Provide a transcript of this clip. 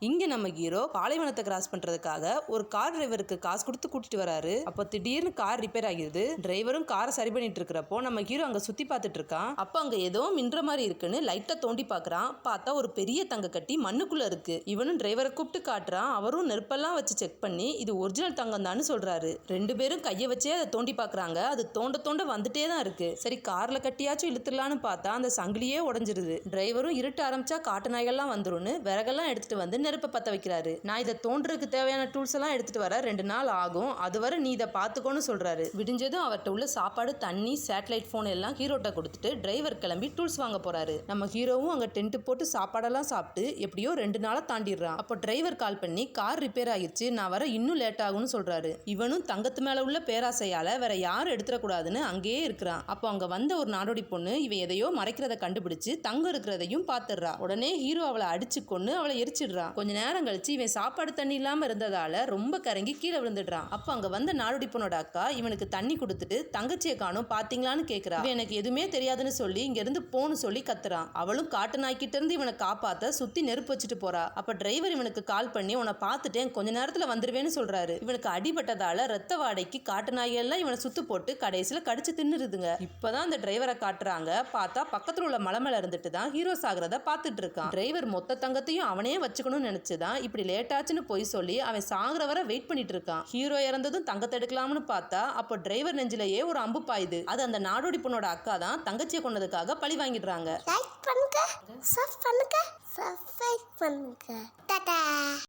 இங்க நம்ம hero பாலைவனத்தை cross பண்றதுக்காக ஒரு கார் டிரைவருக்கு காசு கொடுத்து கூட்டிட்டு வராரு. அப்போ திடீர்னு கார் ரிப்பேர் ஆகிடுது. டிரைவரும் காரை சரி பண்ணிட்டு இருக்கிறப்போ நம்ம ஹீரோ அங்க சுத்தி பார்த்துட்டு இருக்கான். அப்ப அங்க ஏதோ மின்ற மாதிரி இருக்குன்னு லைட்டா தோண்டி பாக்குறான். பார்த்தா ஒரு பெரிய தங்க கட்டி மண்ணுக்குள்ள இருக்கு. இவனும் டிரைவரை கூப்பிட்டு காட்டுறான். அவரும் நெருப்பெல்லாம் வச்சு செக் பண்ணி இது ஒரிஜினல் தங்கம் தான் சொல்றாரு. ரெண்டு பேரும் கையை வச்சே அதை தோண்டி பாக்குறாங்க. அது தோண்ட தோண்ட வந்துட்டே தான் இருக்கு. சரி கார்ல கட்டியாச்சும் இழுத்துடலான்னு பார்த்தா அந்த சங்கிலியே உடஞ்சிருது. டிரைவரும் இருட்ட ஆரம்பிச்சா காட்டு நாய்கள்லாம் வந்துரும்னு விறகெல்லாம் எடுத்துட்டு வந்து நெருப்பை பத்த வைக்கிறாரு. நான் இதை தோன்றதுக்கு தேவையான டூல்ஸ் எல்லாம் எடுத்துட்டு வர 2 நாள் ஆகும். அதுவரை நீ இதை பார்த்துக்கோன்னு சொல்றாரு. விடிஞ்சதும் அவர்கிட்ட உள்ள சாப்பாடு, தண்ணி, சேட்டலைட் போன் எல்லாம் ஹீரோட்ட கொடுத்துட்டு டிரைவர் கிளம்பி டூல்ஸ் வாங்க போறாரு. நம்ம ஹீரோவும் அங்க டென்ட் போட்டு சாப்பாடெல்லாம் சாப்பிட்டு எப்படியோ 2 நாளா தாண்டிடுறான். அப்போ டிரைவர் கால் பண்ணி கார் ரிப்பேர் ஆகிடுச்சு, நான் வர இன்னும் லேட் ஆகும்னு சொல்றாரு. இவனும் தங்கத்து மேல உள்ள பேராசையால வேற யாரும் எடுத்துடக்கூடாதுன்னு அங்கேயே இருக்கிறான். அப்போ அங்க வந்த ஒரு நாடோடி பொண்ணு இவன் எதையோ மறைக்கிறத கண்டுபிடிச்சு தங்கம் இருக்கிறதையும் பாத்துடுறா. உடனே ஹீரோ அவளை அடிச்சு கொன்னு அவளை எரிச்சிடுறான். கொஞ்ச நேரம் கழிச்சு இவன் சாப்பாடு தண்ணி இல்லாம இருந்ததால ரொம்ப கரங்கி கீழே விழுந்துடுறான். அப்ப அங்க வந்த நாடோடி பொண்ணோட அக்கா இவனுக்கு தண்ணி கொடுத்துட்டு தங்கச்சியை காணும் பாத்தீங்களான்னு கேக்குறா. எனக்கு எதுவுமே தெரியாதுன்னு சொல்லி இங்க இருந்து போன்னு சொல்லி கத்துறான். அவளும் காட்டு நாய்கிட்ட இருந்து இவனை காப்பாத்த சுத்தி நெருப்பு வச்சுட்டு போறா. அப்ப டிரைவர் இவனுக்கு கால் பண்ணி உன்னை பார்த்துட்டேன், கொஞ்ச நேரத்துல வந்துருவேன்னு சொல்றாரு. இவனுக்கு அடிபட்டதால ரத்த வாடைக்கு காட்டு நாயெல்லாம் இவனை சுத்து போட்டு கடைசியில கடிச்சு தின்னுருதுங்க. இப்பதான் அந்த டிரைவரை காட்டுறாங்க. பார்த்தா பக்கத்துல உள்ள மலை மேல இருந்துட்டு தான் ஹீரோ சாகிறத பார்த்துட்டு இருக்கான். டிரைவர் மொத்த தங்கத்தையும் அவனே வச்சுக்கணும்னு நினைச்சுதான் இப்படி லேட் ஆச்சுன்னு போய் சொல்லி அவன் சாகுற வரை வெயிட் பண்ணிட்டு இருக்கான். ஹீரோ இறந்ததும் தங்கத்தை எடுக்கலாம்னு பார்த்தா அப்போ டிரைவர் நெஞ்சிலேயே ஒரு அம்பு பாயுது. அது அந்த நாடோடி பொண்ணோட அக்கா தான் தங்கச்சியை கொண்டதுக்காக பழி வாங்கிடுறாங்க.